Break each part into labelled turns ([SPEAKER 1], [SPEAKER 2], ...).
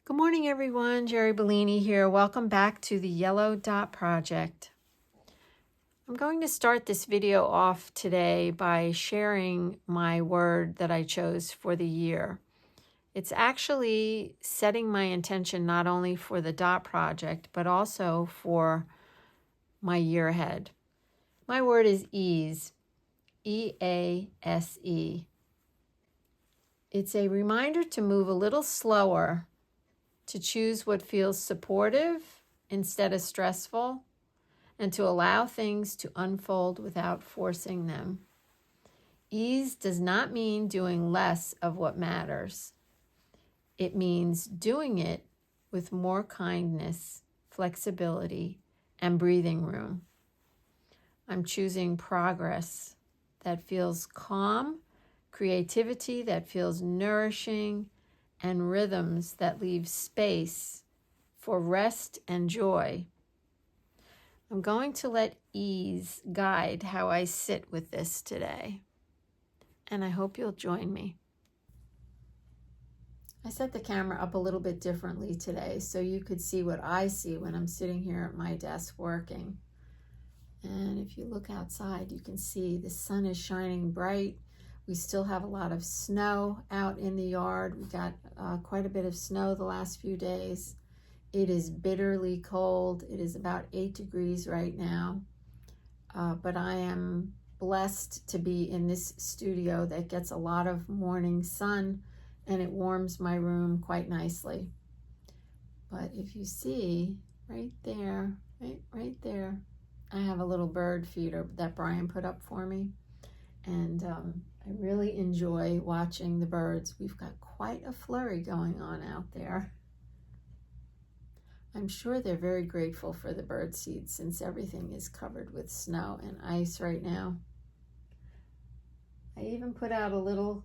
[SPEAKER 1] Good morning, everyone. Jeri Bellini here. Welcome back to the Yellow Dot Project. I'm going to start this video off today by sharing my word that I chose for the year. It's actually setting my intention not only for the Dot Project, but also for my year ahead. My word is ease, E-A-S-E. It's a reminder to move a little slower, to choose what feels supportive instead of stressful, and to allow things to unfold without forcing them. Ease does not mean doing less of what matters. It means doing it with more kindness, flexibility, and breathing room. I'm choosing progress that feels calm, creativity that feels nourishing, and rhythms that leave space for rest and joy. I'm going to let ease guide how I sit with this today, and I hope you'll join me. I set the camera up a little bit differently today so you could see what I see when I'm sitting here at my desk working. And if you look outside, you can see the sun is shining bright. We still have a lot of snow out in the yard. We got quite a bit of snow the last few days. It is bitterly cold. It is about 8 degrees right now. But I am blessed to be in this studio that gets a lot of morning sun, and it warms my room quite nicely. But if you see right there, right there, I have a little bird feeder that Brian put up for me. And I really enjoy watching the birds. We've got quite a flurry going on out there. I'm sure they're very grateful for the bird seed since everything is covered with snow and ice right now. I even put out a little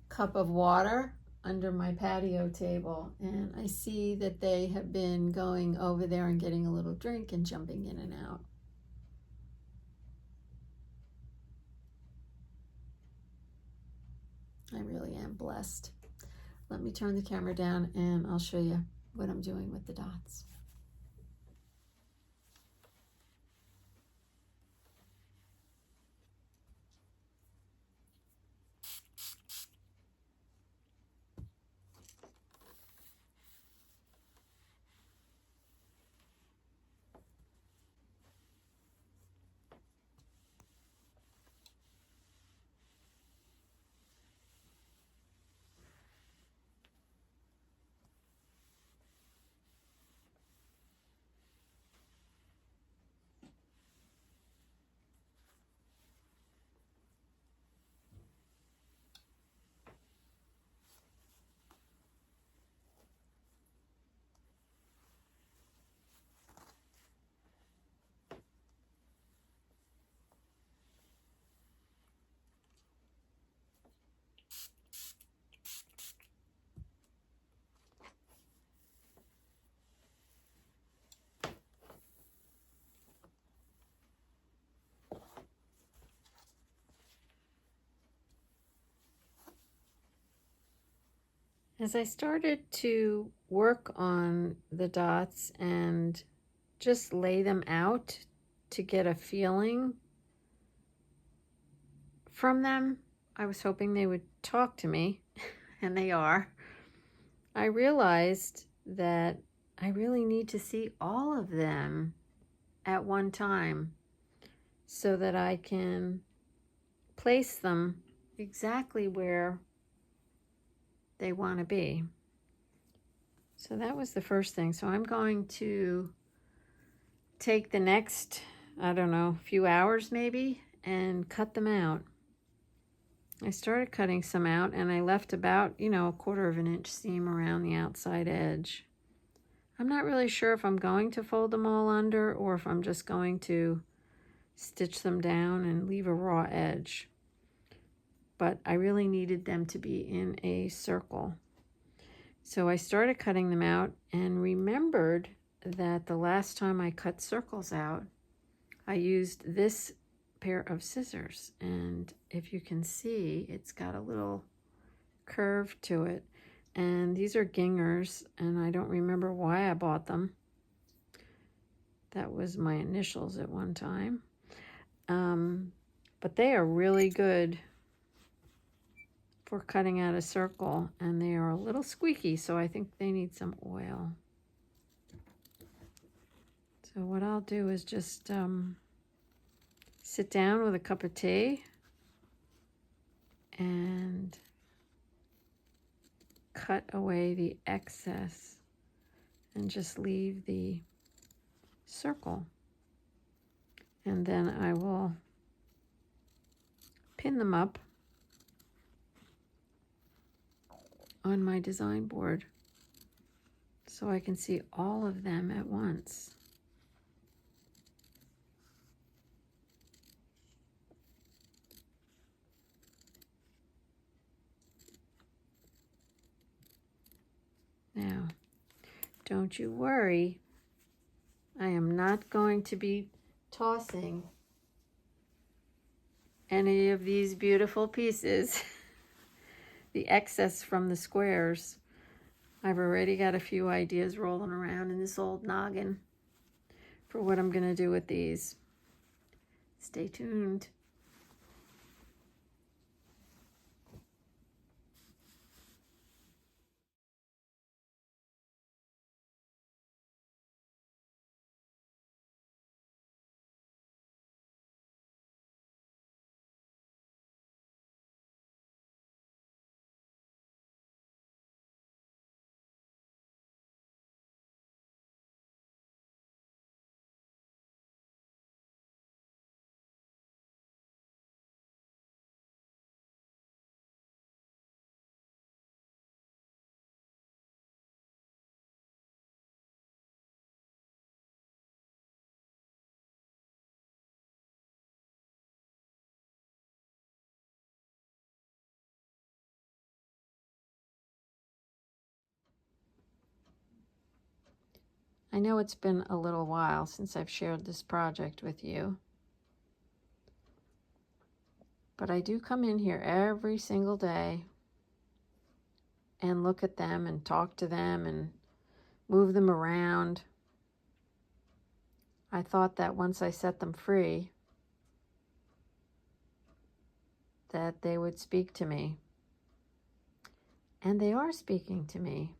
[SPEAKER 1] cup of water under my patio table, and I see that they have been going over there and getting a little drink and jumping in and out. I really am blessed. Let me turn the camera down and I'll show you what I'm doing with the dots. As I started to work on the dots and just lay them out to get a feeling from them, I was hoping they would talk to me, and they are. I realized that I really need to see all of them at one time so that I can place them exactly where they want to be. So that was the first thing. So I'm going to take the next, I don't know, few hours maybe, and cut them out. I started cutting some out and I left about, a 1/4 of an inch seam around the outside edge. I'm not really sure if I'm going to fold them all under or if I'm just going to stitch them down and leave a raw edge. But I really needed them to be in a circle. So I started cutting them out and remembered that the last time I cut circles out, I used this pair of scissors. And if you can see, it's got a little curve to it. And these are gingers, and I don't remember why I bought them. That was my initials at one time. But they are really good for cutting out a circle, and they are a little squeaky, so I think they need some oil. So what I'll do is just sit down with a cup of tea and cut away the excess and just leave the circle. And then I will pin them up on my design board so I can see all of them at once. Now, don't you worry, I am not going to be tossing any of these beautiful pieces, the excess from the squares. I've already got a few ideas rolling around in this old noggin for what I'm going to do with these. Stay tuned. I know it's been a little while since I've shared this project with you, but I do come in here every single day and look at them and talk to them and move them around. I thought that once I set them free, that they would speak to me. And they are speaking to me.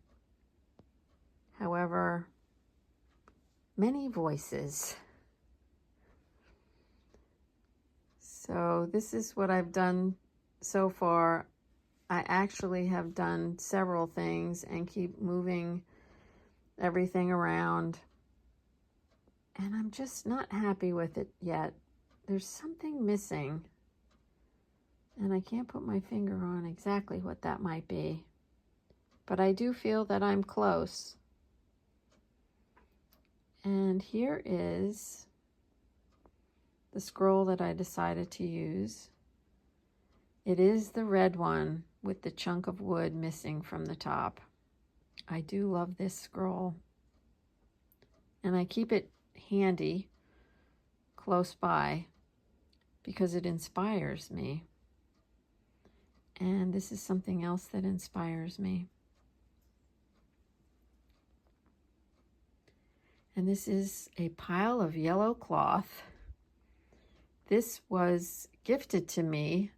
[SPEAKER 1] However, many voices. So this is what I've done so far. I actually have done several things and keep moving everything around. And I'm just not happy with it yet. There's something missing. And I can't put my finger on exactly what that might be. But I do feel that I'm close. And here is the scroll that I decided to use. It is the red one with the chunk of wood missing from the top. I do love this scroll. And I keep it handy, close by, because it inspires me. And this is something else that inspires me. And this is a pile of yellow cloth. This was gifted to me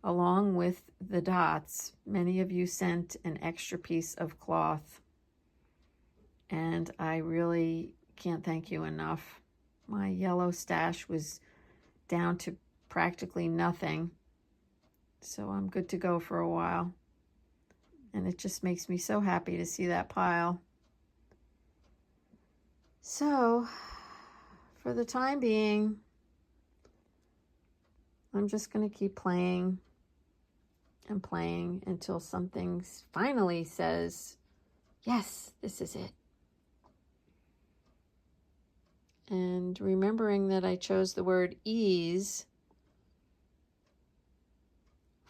[SPEAKER 1] along with the dots. Many of you sent an extra piece of cloth, and I really can't thank you enough. My yellow stash was down to practically nothing, so I'm good to go for a while. And it just makes me so happy to see that pile. So, for the time being, I'm just going to keep playing and playing until something finally says, yes, this is it. And remembering that I chose the word ease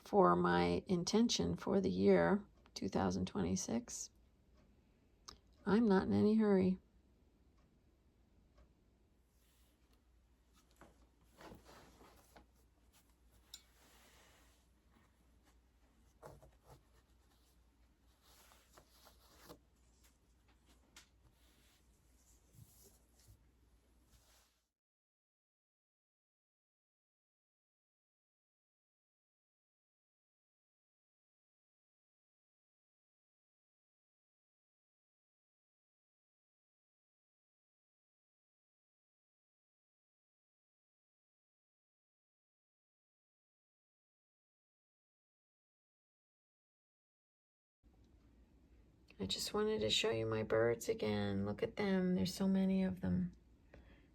[SPEAKER 1] for my intention for the year 2026, I'm not in any hurry. I just wanted to show you my birds again. Look at them. There's so many of them.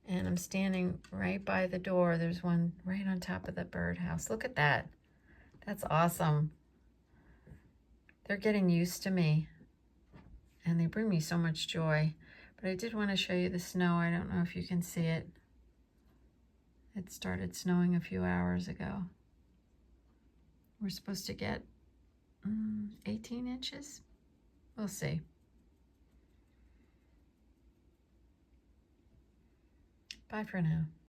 [SPEAKER 1] And I'm standing right by the door. There's one right on top of the birdhouse. Look at that. That's awesome. They're getting used to me, and they bring me so much joy. But I did want to show you the snow. I don't know if you can see it. It started snowing a few hours ago. We're supposed to get 18 inches. We'll see. Bye for now.